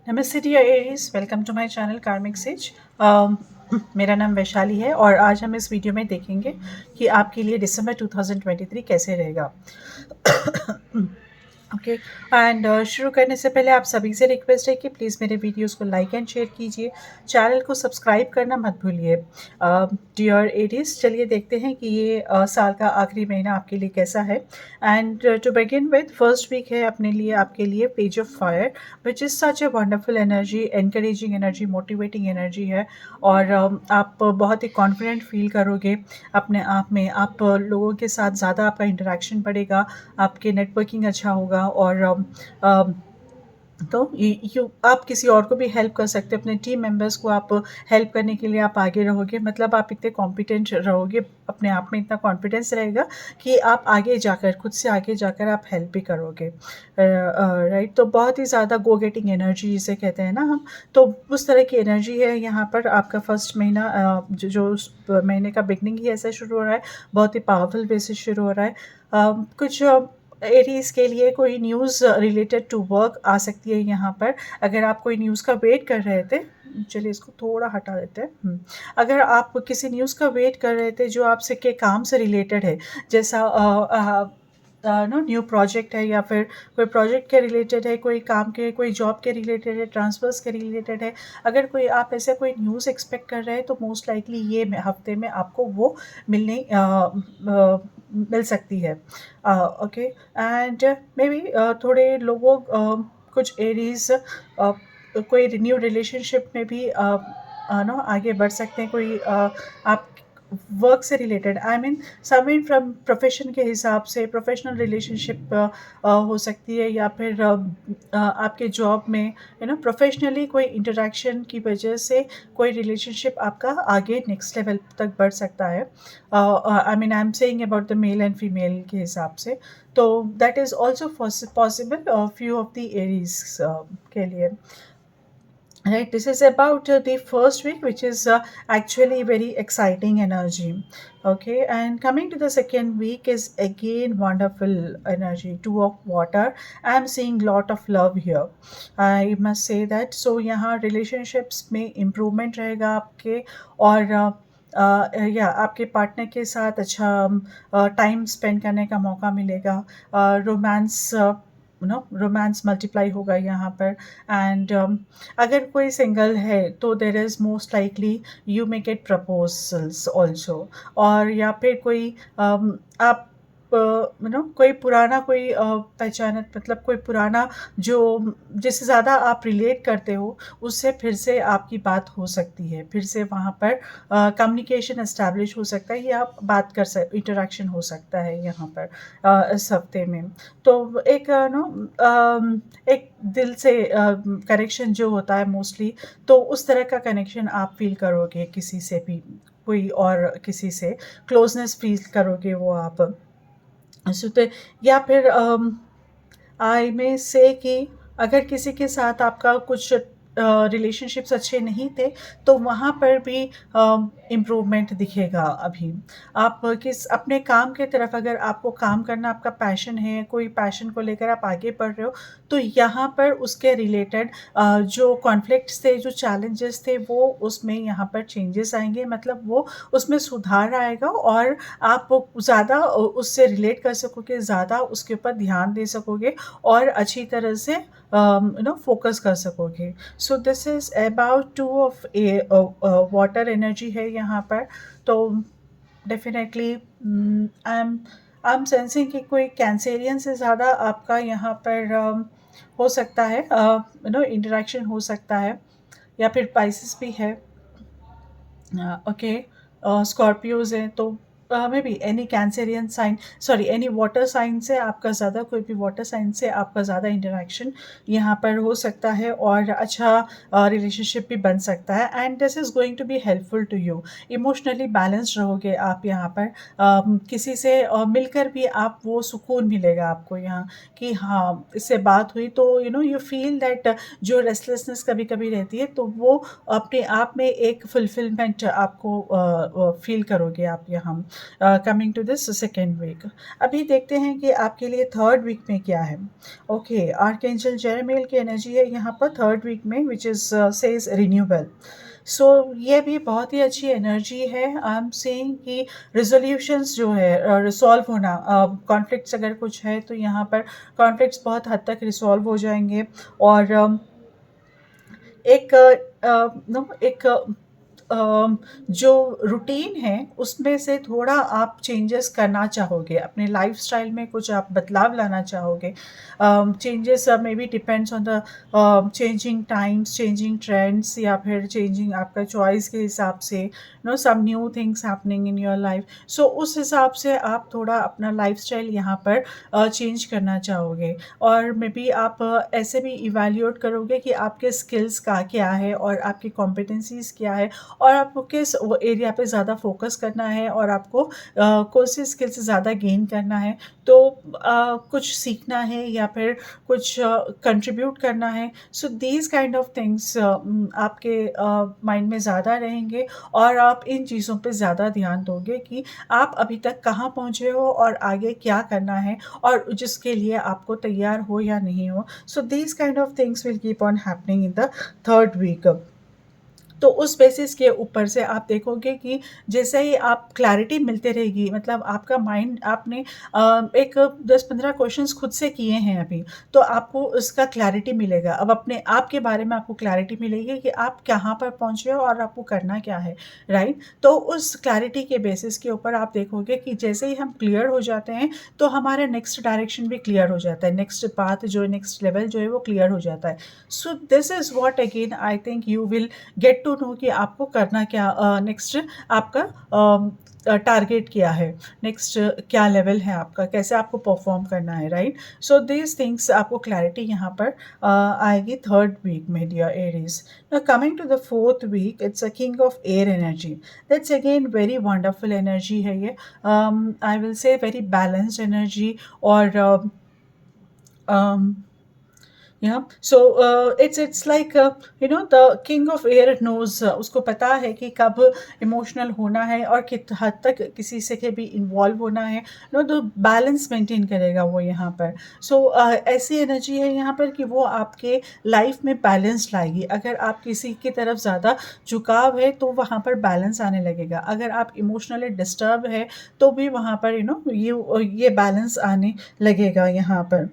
नमस्ते dear Aries, welcome to my channel karmic sage. मेरा नाम वैशाली है और आज हम इस वीडियो में देखेंगे कि आपके लिए दिसंबर 2023 कैसे रहेगा। ओके। एंड शुरू करने से पहले आप सभी से रिक्वेस्ट है कि प्लीज़ मेरे वीडियोस को लाइक एंड शेयर कीजिए, चैनल को सब्सक्राइब करना मत भूलिए। डियर एरीज, चलिए देखते हैं कि ये साल का आखिरी महीना आपके लिए कैसा है। And to begin with, first week है अपने लिए, आपके लिए page of fire, which is such a wonderful energy, encouraging energy, motivating energy है। और आप बहुत ही कॉन्फिडेंट फील करोगे अपने आप में। आप लोगों के साथ ज़्यादा आपका इंटरेक्शन बढ़ेगा, आपके नेटवर्किंग अच्छा होगा। और तो आप किसी और को भी हेल्प कर सकते हैं, अपने टीम मेंबर्स को आप हेल्प करने के लिए आप आगे रहोगे। मतलब आप इतने कॉम्पिटेंट रहोगे, अपने आप में इतना कॉन्फिडेंस रहेगा कि आप आगे जाकर, खुद से आगे जाकर आप हेल्प भी करोगे। राइट, तो बहुत ही ज़्यादा गो गेटिंग एनर्जी जिसे कहते हैं ना हम, तो उस तरह की एनर्जी है यहाँ पर। आपका फर्स्ट महीना जो महीने का बिगनिंग ही ऐसा शुरू हो रहा है, बहुत ही पावरफुल वे से शुरू हो रहा है। कुछ एरीज के लिए कोई न्यूज़ रिलेटेड टू वर्क आ सकती है यहाँ पर। अगर आप कोई न्यूज़ का वेट कर रहे थे, चलिए इसको थोड़ा हटा देते हैं। अगर आप किसी न्यूज़ का वेट कर रहे थे जो आपसे के काम से रिलेटेड है, जैसा नो न्यू प्रोजेक्ट है, या फिर कोई प्रोजेक्ट के रिलेटेड है, कोई काम के, कोई जॉब के रिलेटेड है, ट्रांसफर्स के रिलेटेड है, अगर कोई आप ऐसे कोई न्यूज़ एक्सपेक्ट कर रहे हैं तो मोस्ट लाइकली ये हफ्ते में आपको वो मिल सकती है। ओके। एंड मे बी थोड़े लोगों कुछ एरीज कोई न्यू रिलेशनशिप में भी नो आगे बढ़ सकते हैं। कोई आप वर्क से related, I mean somewhere from profession के हिसाब से प्रोफेशनल रिलेशनशिप हो सकती है, या फिर आपके जॉब में प्रोफेशनली कोई इंटरेक्शन की वजह से कोई रिलेशनशिप आपका आगे नेक्स्ट लेवल तक बढ़ सकता है। I mean I am saying about the male and female के हिसाब से, तो that is also possible few of the Aries के लिए। Right, this is about the first week, which is actually very exciting energy. Okay, and coming to the second week is again wonderful energy. Two of water. I am seeing lot of love here. I must say that. So यहाँ relationships में improvement रहेगा आपके, और या आपके partner के साथ अच्छा टाइम स्पेंड करने का मौका मिलेगा। रोमांस रोमांस मल्टीप्लाई होगा यहाँ पर। एंड अगर कोई सिंगल है तो there is most likely you may gate proposals also. और या फिर कोई आप कोई पुराना, कोई पहचान, मतलब कोई पुराना जो जिससे ज़्यादा आप रिलेट करते हो, उससे फिर से आपकी बात हो सकती है, फिर से वहाँ पर कम्युनिकेशन एस्टैब्लिश हो सकता है, या आप बात कर इंटरेक्शन हो सकता है यहाँ पर इस हफ्ते में। तो एक एक दिल से कनेक्शन जो होता है मोस्टली, तो उस तरह का कनेक्शन आप फील करोगे किसी से भी, कोई और किसी से क्लोजनेस फील करोगे वो आप। तो या फिर आई में से कि अगर किसी के साथ आपका कुछ रिलेशनशिप्स अच्छे नहीं थे, तो वहाँ पर भी इम्प्रूवमेंट दिखेगा अभी। आप किस अपने काम के तरफ, अगर आपको काम करना आपका पैशन है, कोई पैशन को लेकर आप आगे बढ़ रहे हो, तो यहाँ पर उसके रिलेटेड जो कॉन्फ्लिक्ट्स थे, जो चैलेंजेस थे, वो उसमें यहाँ पर चेंजेस आएंगे, मतलब वो उसमें सुधार आएगा, और आप ज़्यादा उससे रिलेट कर सकोगे, ज़्यादा उसके ऊपर ध्यान दे सकोगे, और अच्छी तरह से फोकस कर सकोगे। सो this is about two of water energy है यहाँ पर। तो डेफिनेटली आई एम सेंसिंग कि कोई कैंसेरियन से ज़्यादा आपका यहाँ पर हो सकता है, इंटरेक्शन हो सकता है, या फिर पाइसेस भी है। ओके, स्कॉर्पियोज हैं, तो may be any Cancerian sign, sorry any water sign से आपका ज़्यादा, कोई भी वाटर साइन से आपका ज़्यादा इंटरेक्शन यहाँ पर हो सकता है, और अच्छा रिलेशनशिप भी बन सकता है। And this is going to be helpful to you. Emotionally balanced रहोगे आप यहाँ पर। किसी से मिलकर भी आप वो सुकून मिलेगा आपको यहाँ, कि हाँ इससे बात हुई तो यू फील दैट जो रेस्टलेसनेस कभी कभी रहती है, तो वो अपने आप में एक फुलफिलमेंट आपको फील करोगे आप यहाँ। Coming to this second week. अभी देखते हैं कि आपके लिए थर्ड वीक में क्या है। ओके, आर्कएंजल जेरेमियल की एनर्जी है यहाँ पर थर्ड वीक में, विच इज़ सेज रिन्यूअल। सो ये भी बहुत ही अच्छी एनर्जी है। आई एम सेइंग कि रिजोल्यूशंस जो है रिसॉल्व होना, कॉन्फ्लिक्ट्स अगर कुछ है तो यहाँ पर कॉन्फ्लिक्ट्स बहुत हद तक रिसॉल्व हो जाएंगे। और एक नो एक जो रूटीन है उसमें से थोड़ा आप चेंजेस करना चाहोगे, अपने लाइफस्टाइल में कुछ आप बदलाव लाना चाहोगे। Changes may be depends on the changing times, changing trends, या फिर चेंजिंग आपका चॉइस के हिसाब से, no some new things happening in your life. So उस हिसाब से आप थोड़ा अपना लाइफस्टाइल यहाँ पर चेंज करना चाहोगे। और मे बी आप ऐसे भी इवैल्यूएट करोगे कि आपके स्किल्स का क्या है और आपकी कॉम्पिटेंसीज क्या है, और आपको किस एरिया पे ज़्यादा फोकस करना है, और आपको कौन सी स्किल से ज़्यादा गेन करना है। तो कुछ सीखना है या फिर कुछ कंट्रीब्यूट करना है। सो दीज काइंड ऑफ थिंग्स आपके माइंड में ज़्यादा रहेंगे, और आप इन चीज़ों पे ज़्यादा ध्यान दोगे कि आप अभी तक कहाँ पहुँचे हो और आगे क्या करना है, और जिसके लिए आपको तैयार हो या नहीं हो। So these kind of things will keep on happening in the third week. तो उस बेसिस के ऊपर से आप देखोगे कि जैसे ही आप क्लैरिटी मिलते रहेगी, मतलब आपका माइंड, आपने एक 10-15 क्वेश्चंस खुद से किए हैं अभी, तो आपको उसका क्लैरिटी मिलेगा। अब अपने आप के बारे में आपको क्लैरिटी मिलेगी कि आप कहाँ पर पहुँचे हो और आपको करना क्या है, राइट? तो उस क्लैरिटी के बेसिस के ऊपर आप देखोगे कि जैसे ही हम क्लियर हो जाते हैं, तो हमारा नेक्स्ट डायरेक्शन भी क्लियर हो जाता है, नेक्स्ट पाथ जो है, नेक्स्ट लेवल जो है वो क्लियर हो जाता है। So this is what again I think you will get to know कि आपको करना क्या, नेक्स्ट आपका टारगेट क्या है, नेक्स्ट क्या लेवल है आपका, कैसे आपको परफॉर्म करना है, राइट? सो दीज थिंग्स आपको क्लैरिटी यहाँ पर आएगी थर्ड वीक में, dear Aries. Now coming to the fourth week, it's a king of air energy. That's again very wonderful energy है ये। I will say very balanced energy. और um, yeah, so it's like the king of air knows, उसको पता है कि कब emotional होना है और कित हद तक किसी से के भी इन्वॉल्व होना है, तो बैलेंस मेंटेन करेगा वो यहाँ पर। सो ऐसी एनर्जी है यहाँ पर कि वो आपके लाइफ में बैलेंस लाएगी। अगर आप किसी की तरफ ज़्यादा झुकाव है तो वहाँ पर बैलेंस आने लगेगा, अगर आप इमोशनली डिस्टर्ब है तो भी वहाँ पर ये बैलेंस आने लगेगा यहाँ पर।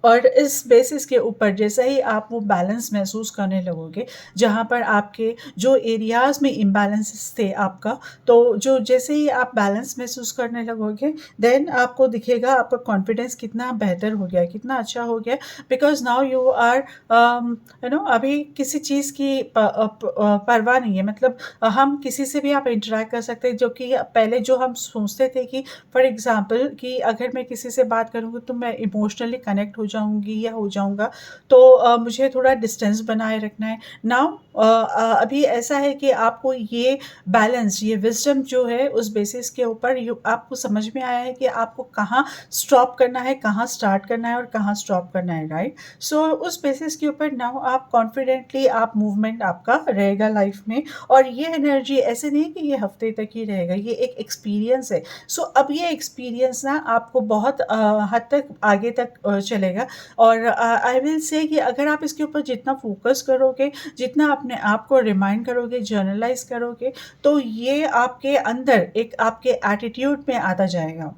और इस बेसिस के ऊपर जैसे ही आप वो बैलेंस महसूस करने लगोगे, जहाँ पर आपके जो एरियाज़ में इम्बैलेंसेस थे आपका, तो जो जैसे ही आप बैलेंस महसूस करने लगोगे, देन आपको दिखेगा आपका कॉन्फिडेंस कितना बेहतर हो गया है, कितना अच्छा हो गया। बिकॉज नाउ यू आर अभी किसी चीज़ की परवाह नहीं है। मतलब हम किसी से भी आप इंटरेक्ट कर सकते हैं, जो कि पहले जो हम सोचते थे कि फॉर एग्जाम्पल कि अगर मैं किसी से बात करूँगी तो मैं इमोशनली कनेक्ट हो जाऊँगी या हो जाऊँगा, तो मुझे थोड़ा डिस्टेंस बनाए रखना है। नाउ अभी ऐसा है कि आपको ये बैलेंस, ये विजडम जो है, उस बेसिस के ऊपर आपको समझ में आया है कि आपको कहाँ स्टॉप करना है, कहाँ स्टार्ट करना है और कहाँ स्टॉप करना है, राइट? सो उस बेसिस के ऊपर नाउ आप कॉन्फिडेंटली, आप मूवमेंट आपका रहेगा लाइफ में। और ये एनर्जी ऐसे नहीं कि ये हफ्ते तक ही रहेगा, ये एक एक्सपीरियंस है। सो अब ये एक्सपीरियंस ना आपको बहुत हद तक आगे तक चलेगा। और आई विल से कि अगर आप इसके ऊपर जितना फोकस करोगे, जितना अपने आप को रिमाइंड करोगे, जर्नलाइज करोगे, तो ये आपके अंदर एक आपके एटीट्यूड में आता जाएगा।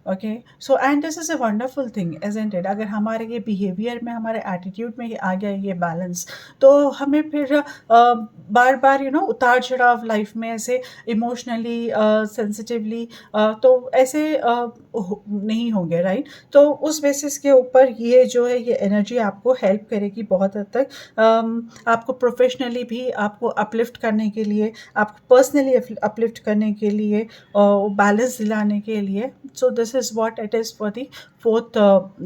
Okay, so and this is a wonderful thing, isn't it? अगर हमारे ये बिहेवियर में, हमारे एटीट्यूड में आ गया ये बैलेंस, तो हमें फिर बार बार उतार चढ़ाव लाइफ में ऐसे इमोशनली, सेंसिटिवली, तो ऐसे नहीं होंगे, राइट? तो उस बेसिस के ऊपर ये जो है, ये एनर्जी आपको हेल्प करेगी बहुत हद तक। आपको प्रोफेशनली भी आपको अपलिफ्ट करने के लिए, आपको पर्सनली अपलिफ्ट करने के लिए, बैलेंस दिलाने के लिए। So this is what it is for the fourth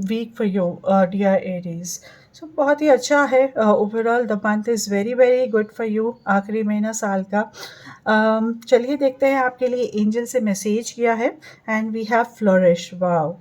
week for you, dear Aries. So बहुत ही अच्छा है। Overall the month is very very good for you, आखिरी महीना साल का। चलिए देखते हैं आपके लिए एंजल से मैसेज किया है। And we have flourish, wow,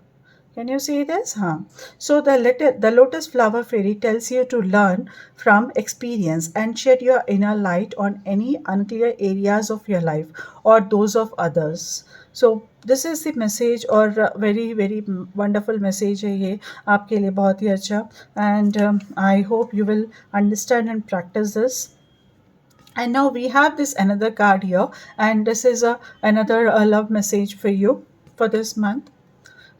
can you see this? Huh. So the lotus flower fairy tells you to learn from experience and shed your inner light on any unclear areas of your life or those of others. So this is the message, और very very wonderful message है ये आपके लिए, बहुत ही अच्छा। And I hope you will understand and practice this. And now we have this another card here, and this is another love message for you for this month.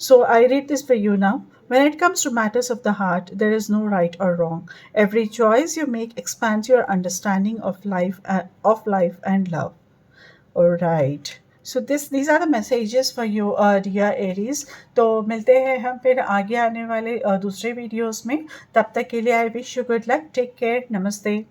So I read this for you now. When it comes to matters of the heart, there is no right or wrong. Every choice you make expands your understanding of life and love. All right. So these are the messages for you, dear Aries. तो मिलते हैं हम फिर आगे आने वाले दूसरे videos में. तब तक के लिए I wish you good luck. Take care. नमस्ते.